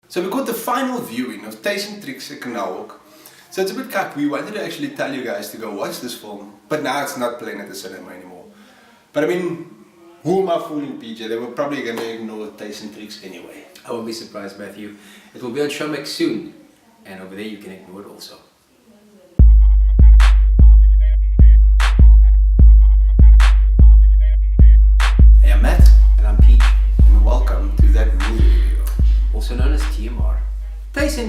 So we got the final viewing of Trix at kykNET. So it's a bit cock. We wanted to actually tell you guys to go watch this film, but now it's not playing at the cinema anymore. But I mean, who am I fooling, PJ? They were probably going to ignore Trix anyway. I won't be surprised, Matthew. It will be on Showmax soon, and over there you can ignore it also. Hey, I'm Matt. And I'm Pete, And welcome to that movie review. also known as TMR.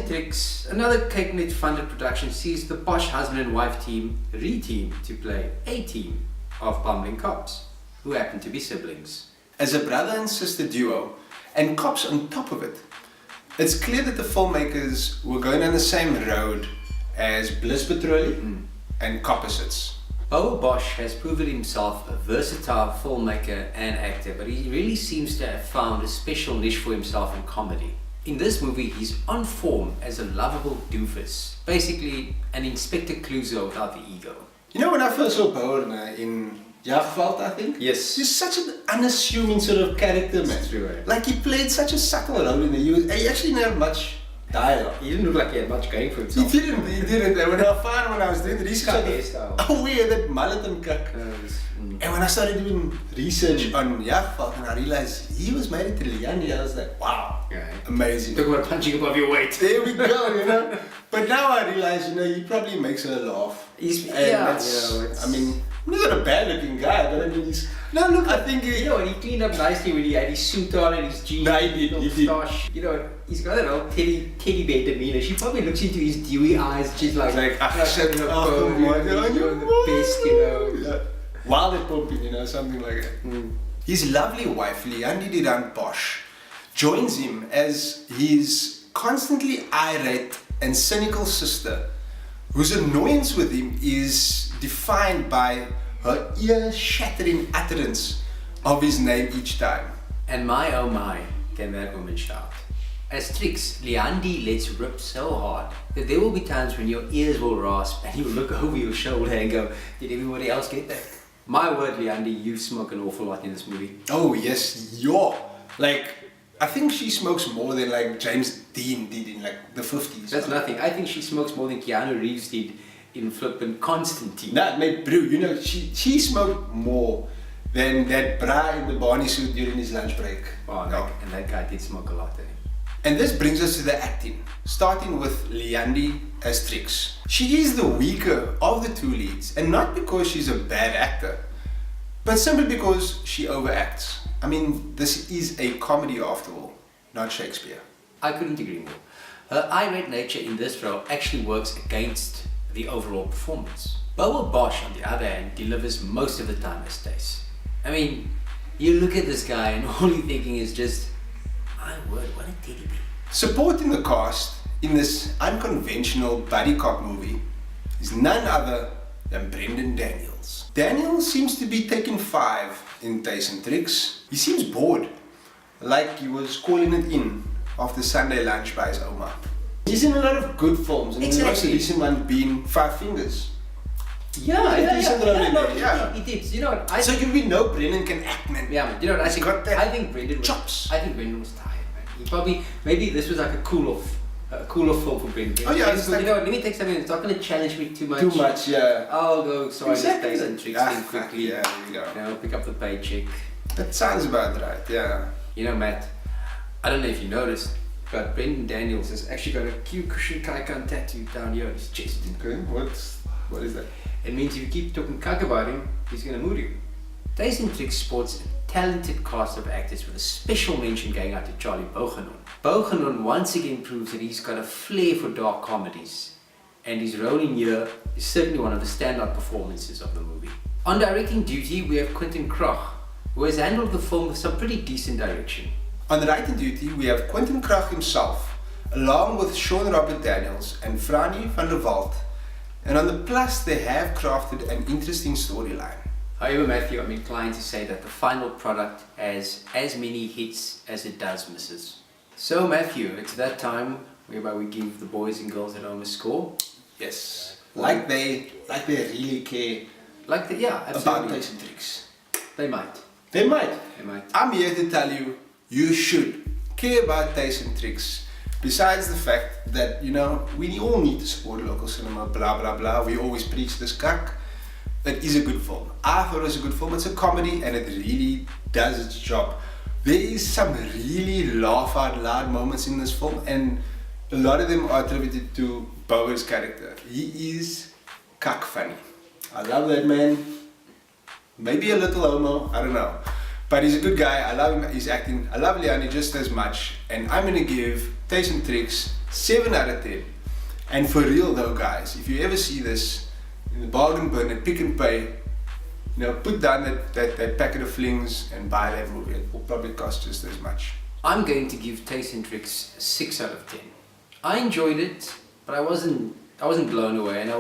Trix, another kykNET funded production, sees the Bosch husband and wife team re-team to play a team of bumbling cops, who happen to be siblings. As a brother and sister duo, and cops on top of it, it's clear that the filmmakers were going on the same road as Bliss Patrolli and Copposites. Bouwer Bosch has proven himself a versatile filmmaker and actor, but he really seems to have found a special niche for himself in comedy. In this movie, he's on form as a lovable doofus, basically an Inspector Clouseau without the ego. You know, when I first saw Bouwer in Jagveld, I think? Yes. He's such an unassuming sort of character, man. It's true, right? Like, he played such a subtle role in the he actually didn't have much dialogue. He didn't look like he had much going for himself. He didn't. And when I was doing the research, Cut hairstyle. oh yeah, that mullet and kak. And when I started doing research on Jagveld, and I realized he was married to Leandie, I was like, wow, amazing. Talk about punching above your weight. There we go, you know. But now I realize, you know, he probably makes her laugh. I mean, he's not a bad-looking guy, but I mean, he's. No, look, I think you know, he cleaned up nicely when he had his suit on and his jeans. No, he did. Moustache. You know, he's got that old teddy bear demeanor. She probably looks into his dewy eyes. She's like, shut you're up, you're the best, you know. Yeah. While they're pumping, you know, something like that. His lovely wife, Leandie Bosch, joins him as his constantly irate and cynical sister, whose annoyance with him is defined by her ear-shattering utterance of his name each time. And my oh my, can that woman shout. As Trix, Leandie lets rip so hard that there will be times when your ears will rasp and you'll look over your shoulder and go, did everybody else get that? My word, Leandie, you smoke an awful lot in this movie. Oh yes, like, I think she smokes more than like James Dean did in like the 50s. That's nothing. I think she smokes more than Keanu Reeves did in flippin' Constantine. Nah, mate, bro, you know, she smoked more than that bra in the Barney suit during his lunch break. Oh, no. And that guy did smoke a lot, eh? And this brings us to the acting, starting with Leandie as Trix. She is the weaker of the two leads, and not because she's a bad actor, but simply because she overacts. I mean, this is a comedy after all, not Shakespeare. I couldn't agree more. Her irate nature in this role actually works against the overall performance. Bouwer Bosch, on the other hand, delivers most of the time as Stace. I mean, you look at this guy and all you're thinking is just, my word, what a teddy bear. Supporting the cast in this unconventional buddy cop movie is none other than Brendan Daniels. Daniels seems to be taking 5 in Trix. He seems bored, like he was calling it in after Sunday lunch by his Oma. He's in a lot of good films, and the most recent one being Five Fingers. He did. You know what? So we know Brendan can act, man. Yeah, man. You know what? I think Brendan chops. I think Brendan was tired, man. He probably, maybe this was like a cool off film for Brendan. Oh yeah, you know what? Let me take something that's not going to challenge me too much. Too much, yeah. I'll go. Sorry, exactly. Stace and Trix thing quickly. Yeah, there you go. You know, pick up the paycheck. That sounds about right. Yeah. You know, Matt. I don't know if you noticed, but Brendan Daniels has actually got a cute cushion kykNET tattoo down here on his chest. Okay, what is that? It means if you keep talking kak about him, he's gonna mood you. Trix sports a talented cast of actors with a special mention going out to Charlie Bouwer. Bouwer once again proves that he's got a flair for dark comedies, and his role in here is certainly one of the standout performances of the movie. On directing duty, we have Quentin Krach, who has handled the film with some pretty decent direction. On writing duty, we have Quentin Krach himself, along with Sean Robert Daniels and Franny van der Walt. And on the plus, they have crafted an interesting storyline. However, Matthew, I'm inclined to say that the final product has as many hits as it does misses. So Matthew, it's that time whereby we give the boys and girls at home a score. Yes. Like they really care absolutely. about Trix. They might. I'm here to tell you, you should care about Trix Besides the fact that, you know, we all need to support local cinema, blah blah blah, we always preach this kak. It is a good film. I thought it was a good film. It's a comedy and it really does its job. There is some really laugh out loud moments in this film, and a lot of them are attributed to Bouwer's character. He is kak funny. I love that man. Maybe a little homo, I don't know. But he's a good guy. I love him, his acting. I love Leandie just as much. And I'm gonna give Thijs and Trix 7 out of 10. And for real though, guys, if you ever see this in the bargain bin at Pick and Pay, you know, put down that packet of flings and buy that movie. It will probably cost just as much. I'm going to give Thijs and Trix 6 out of 10. I enjoyed it, but I wasn't blown away, and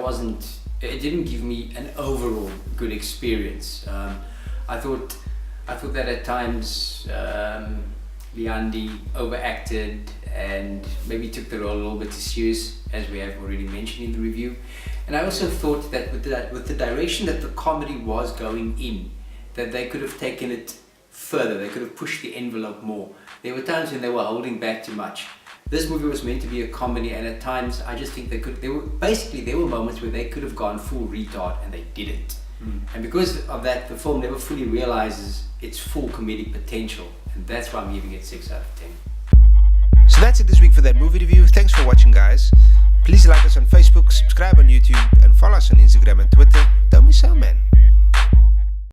it didn't give me an overall good experience. I thought that at times Leandie overacted and maybe took the role a little bit too serious, as we have already mentioned in the review. And I also thought that with the direction that the comedy was going in, that they could have taken it further. They could have pushed the envelope more. There were times when they were holding back too much. This movie was meant to be a comedy, and at times I just think there were moments where they could have gone full retard and they didn't. And because of that, the film never fully realizes its full comedic potential, and that's why I'm giving it 6 out of 10. So that's it this week for that movie review. Thanks for watching, guys. Please like us on Facebook, subscribe on YouTube, and follow us on Instagram and Twitter. Don't be so, man.